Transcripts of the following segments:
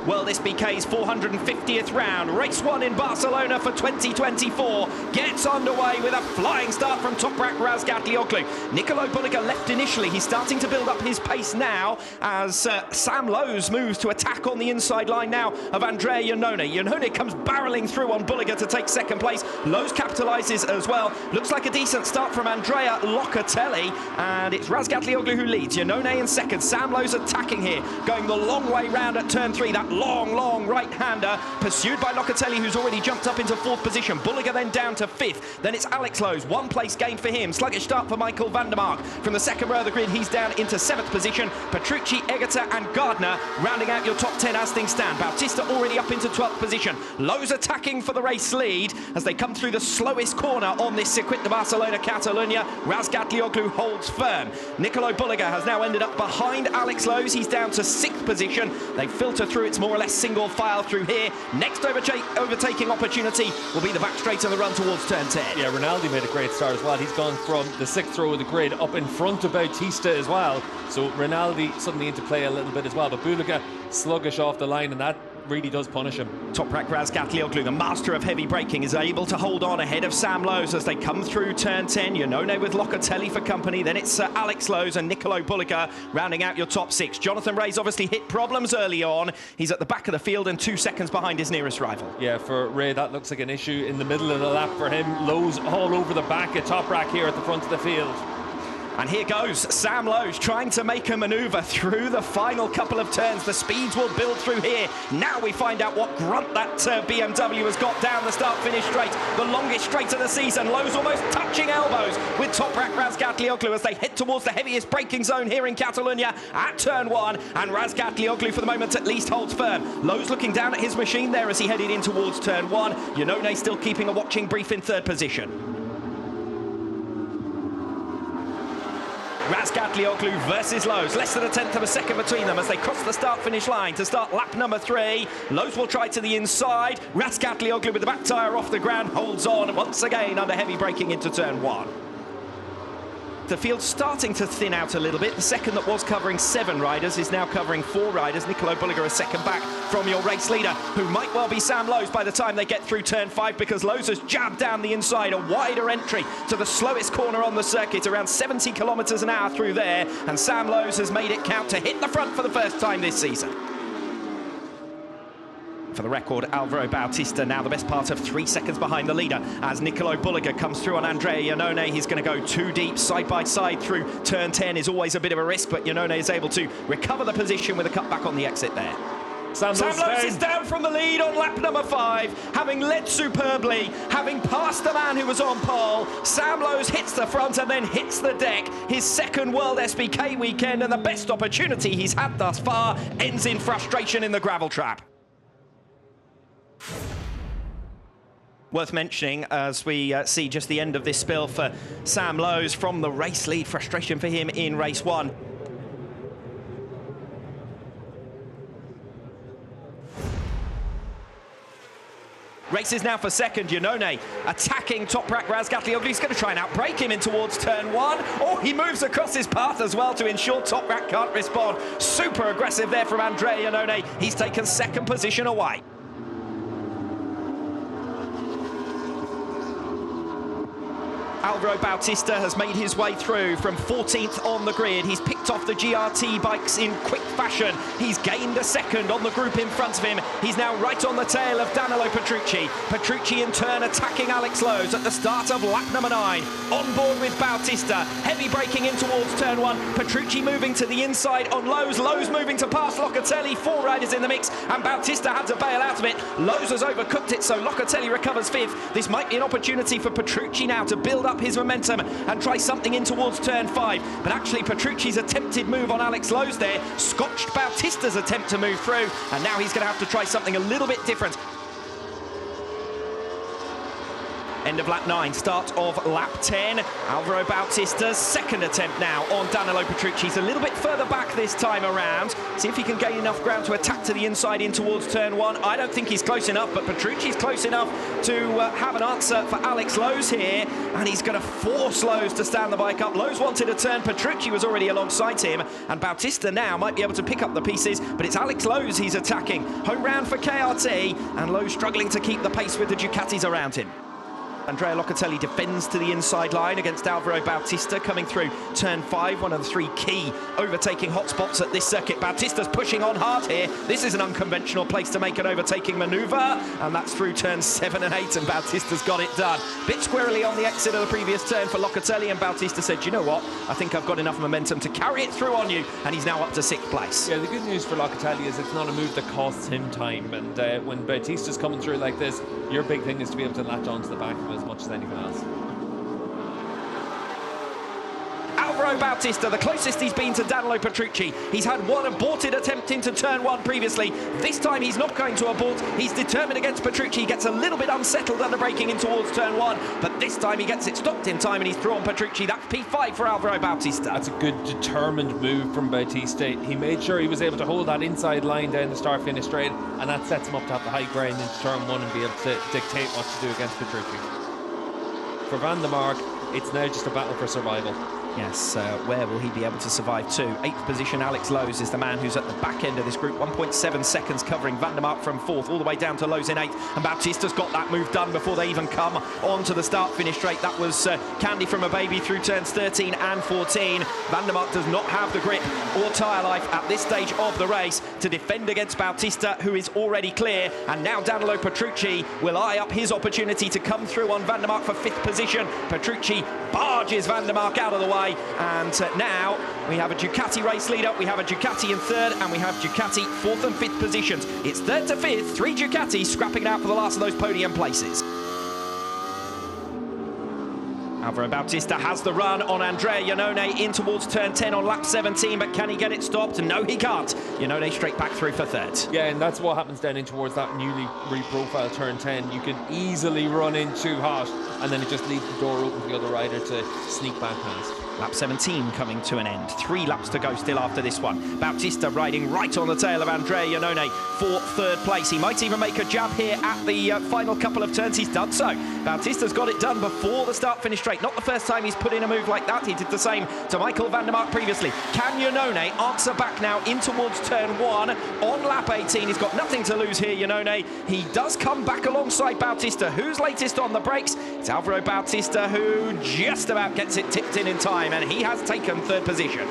WorldSBK's 450th round. Race 1 in Barcelona for 2024 gets underway with a flying start from Toprak Razgatlioglu. Nicolo Bulliga left initially. He's starting to build up his pace now as Sam Lowes moves to attack on the inside line now of Andrea Iannone. Iannone comes barreling through on Bulliga to take second place. Lowes capitalises as well. Looks like a decent start from Andrea Locatelli, and it's Razgatlioglu who leads. Iannone in second. Sam Lowes attacking here, going the long way round at turn 3. That long right-hander, pursued by Locatelli, who's already jumped up into 4th position. Bulliga then down to 5th. Then it's Alex Lowes, 1 place gain for him. Sluggish start for Michael van der Mark. From the second row of the grid, he's down into 7th position. Petrucci, Egerter and Gardner rounding out your top 10 as things stand. Bautista already up into 12th position. Lowes attacking for the race lead as they come through the slowest corner on this Circuit de Barcelona Catalunya. Razgatlioglu holds firm. Nicolo Bulliga has now ended up behind Alex Lowes. He's down to 6th position. They filter through. It's more or less single file through here. Next overtaking opportunity will be the back straight on the run towards turn 10. Yeah, Rinaldi made a great start as well. He's gone from the 6th row of the grid up in front of Bautista as well. So Rinaldi suddenly into play a little bit as well. But Bulliga sluggish off the line, and that really does punish him. Toprak Razgatlioglu, the master of heavy braking, is able to hold on ahead of Sam Lowes as they come through turn 10. Iannone with Locatelli for company. Then it's Alex Lowes and Nicolo Bulliga rounding out your top 6. Jonathan Ray's obviously hit problems early on. He's at the back of the field and 2 seconds behind his nearest rival. Yeah, for Ray, that looks like an issue in the middle of the lap for him. Lowes all over the back at Toprak here at the front of the field. And here goes Sam Lowes trying to make a manoeuvre through the final couple of turns. The speeds will build through here. Now we find out what grunt that BMW has got down the start-finish straight. The longest straight of the season. Lowes almost touching elbows with Toprak Razgatlioglu as they head towards the heaviest braking zone here in Catalunya at turn 1. And Razgatlioglu, for the moment at least, holds firm. Lowes looking down at his machine there as he headed in towards turn 1. Iannone still keeping a watching brief in 3rd position. Razgatlioglu versus Lowes, less than a 1/10 of a second between them as they cross the start-finish line to start lap number 3. Lowes will try to the inside. Razgatlioglu with the back tyre off the ground holds on once again under heavy braking into turn 1. The field's starting to thin out a little bit. The second that was covering 7 riders is now covering 4 riders. Nicolo Bulliga a second back from your race leader, who might well be Sam Lowes by the time they get through turn 5, because Lowes has jabbed down the inside, a wider entry to the slowest corner on the circuit, around 70 kilometres an hour through there, and Sam Lowes has made it count to hit the front for the first time this season. For the record, Alvaro Bautista now the best part of 3 seconds behind the leader as Nicolo Bulliga comes through on Andrea Iannone. He's going to go 2 deep, side by side through turn 10 is always a bit of a risk, but Iannone is able to recover the position with a cutback on the exit there. Sam Lowes is down from the lead on lap number 5, having led superbly, having passed the man who was on pole. Sam Lowes hits the front and then hits the deck. His 2nd WorldSBK weekend, and the best opportunity he's had thus far ends in frustration in the gravel trap. Worth mentioning as we see just the end of this spill for Sam Lowes from the race lead. Frustration for him in race 1. Race is now for 2nd. Iannone attacking Toprak Razgatlioglu. He's going to try and outbrake him in towards turn 1. Oh, he moves across his path as well to ensure Toprak can't respond. Super aggressive there from Andrea Iannone. He's taken 2nd position away. Alvaro Bautista has made his way through from 14th on the grid. He's picked off the GRT bikes in quick fashion. He's gained a 2nd on the group in front of him. He's now right on the tail of Danilo Petrucci. Petrucci in turn attacking Alex Lowes at the start of lap number 9. On board with Bautista. Heavy braking in towards turn 1. Petrucci moving to the inside on Lowes. Lowes moving to pass Locatelli. 4 riders in the mix, and Bautista had to bail out of it. Lowes has overcooked it, so Locatelli recovers 5th. This might be an opportunity for Petrucci now to build up his momentum and try something in towards turn 5. But actually Petrucci's attempted move on Alex Lowes there scotched Bautista's attempt to move through, and now he's going to have to try something a little bit different. End of lap 9, start of lap 10. Alvaro Bautista's second attempt now on Danilo Petrucci. He's a little bit further back this time around. See if he can gain enough ground to attack to the inside in towards turn 1. I don't think he's close enough, but Petrucci's close enough to have an answer for Alex Lowe's here, and he's going to force Lowe's to stand the bike up. Lowe's wanted a turn, Petrucci was already alongside him, and Bautista now might be able to pick up the pieces, but it's Alex Lowe's he's attacking. Home round for KRT, and Lowe's struggling to keep the pace with the Ducatis around him. Andrea Locatelli defends to the inside line against Alvaro Bautista coming through turn 5, one of the 3 key overtaking hotspots at this circuit. Bautista's pushing on hard here. This is an unconventional place to make an overtaking manoeuvre, and that's through turns 7 and 8, and Bautista's got it done. Bit squirrely on the exit of the previous turn for Locatelli, and Bautista said, you know what, I think I've got enough momentum to carry it through on you, and he's now up to 6th place. Yeah, the good news for Locatelli is it's not a move that costs him time, and when Bautista's coming through like this, your big thing is to be able to latch onto the back of him as much as anything else. Alvaro Bautista, the closest he's been to Danilo Petrucci. He's had one aborted attempt into turn 1 previously. This time he's not going to abort. He's determined against Petrucci. He gets a little bit unsettled under braking in towards turn 1, but this time he gets it stopped in time and he's through on Petrucci. That's P5 for Alvaro Bautista. That's a good determined move from Bautista. He made sure he was able to hold that inside line down the start-finish straight, and that sets him up to have the high ground into turn 1 and be able to dictate what to do against Petrucci. For Van der Mark, it's now just a battle for survival. Yes, where will he be able to survive to? 8th position, Alex Lowe's is the man who's at the back end of this group. 1.7 seconds covering Van der Mark from 4th, all the way down to Lowe's in 8th. And Bautista's got that move done before they even come onto the start-finish straight. That was candy from a baby through turns 13 and 14. Van der Mark does not have the grip or tyre life at this stage of the race to defend against Bautista, who is already clear. And now Danilo Petrucci will eye up his opportunity to come through on Van der Mark for 5th position. Petrucci barges Van der Mark out of the way, and now we have a Ducati race leader, we have a Ducati in 3rd, and we have Ducati 4th and 5th positions. It's 3rd to 5th, 3 Ducatis scrapping it out for the last of those podium places. Alvaro Bautista has the run on Andrea Iannone in towards turn 10 on lap 17, but can he get it stopped? No, he can't. Iannone straight back through for 3rd. Yeah, and that's what happens down in towards that newly reprofiled turn 10. You can easily run in too hot, and then it just leaves the door open for the other rider to sneak back past. Lap 17 coming to an end. 3 laps to go still after this one. Bautista riding right on the tail of Andrea Iannone for 3rd place. He might even make a jab here at the final couple of turns. He's done so. Bautista's got it done before the start-finish straight. Not the first time he's put in a move like that. He did the same to Michael van der Mark previously. Can Iannone answer back now in towards turn 1 on lap 18? He's got nothing to lose here, Iannone. He does come back alongside Bautista. Who's latest on the brakes? It's Alvaro Bautista, who just about gets it tipped in time, and he has taken 3rd position.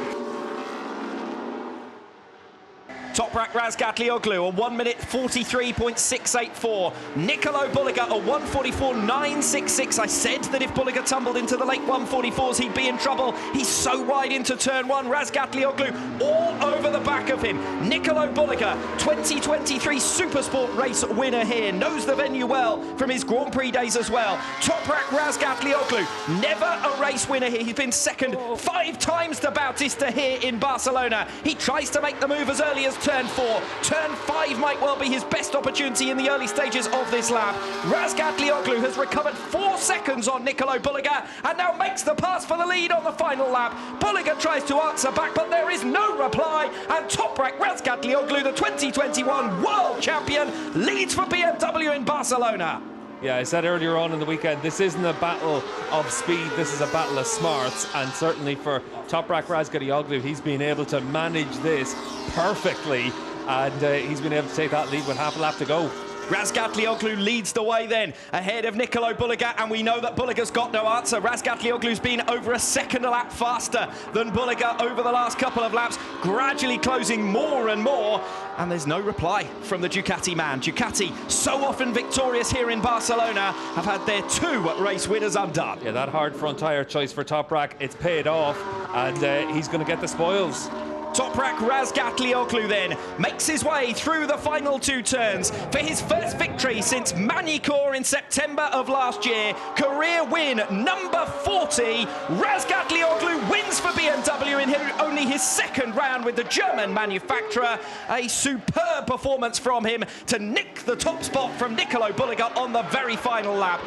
Toprak Razgatlioglu, a 1 minute 43.684. Nicolo Bulliger, a 144.966. I said that if Bulliger tumbled into the late 144s, he'd be in trouble. He's so wide into turn 1. Razgatlioglu all over the back of him. Nicolo Bulliger, 2023 Supersport race winner here. Knows the venue well from his Grand Prix days as well. Toprak Razgatlioglu, never a race winner here. He's been second 5 times to Bautista here in Barcelona. He tries to make the move as early as turn 4. Turn 5 might well be his best opportunity in the early stages of this lap. Razgatlioglu has recovered 4 seconds on Nicolo Bulliger and now makes the pass for the lead on the final lap. Bulliger tries to answer back, but there is no reply, and Toprak Razgatlioglu, the 2021 world champion, leads for BMW in Barcelona. Yeah, I said earlier on in the weekend, this isn't a battle of speed, this is a battle of smarts, and certainly for Toprak Razgatlioglu, he's been able to manage this perfectly, and he's been able to take that lead with half a lap to go. Razgatlioglu leads the way then, ahead of Nicolo Bulliger, and we know that Bulliger's got no answer. Razgatlioglu's been over a second a lap faster than Bulliger over the last couple of laps, gradually closing more and more, and there's no reply from the Ducati man. Ducati, so often victorious here in Barcelona, have had their 2 race winners undone. Yeah, that hard front tyre choice for Toprak, it's paid off, and he's going to get the spoils. Toprak Razgatlioglu then makes his way through the final 2 turns for his first victory since Magny-Cours in September of last year. Career win number 40. Razgatlioglu wins for BMW in only his 2nd round with the German manufacturer. A superb performance from him to nick the top spot from Nicolo Bulliger on the very final lap.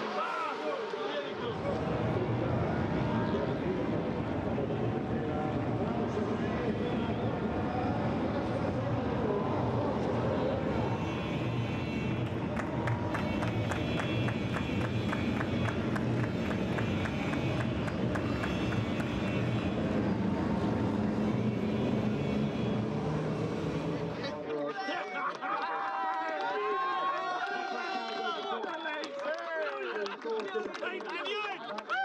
Thank you.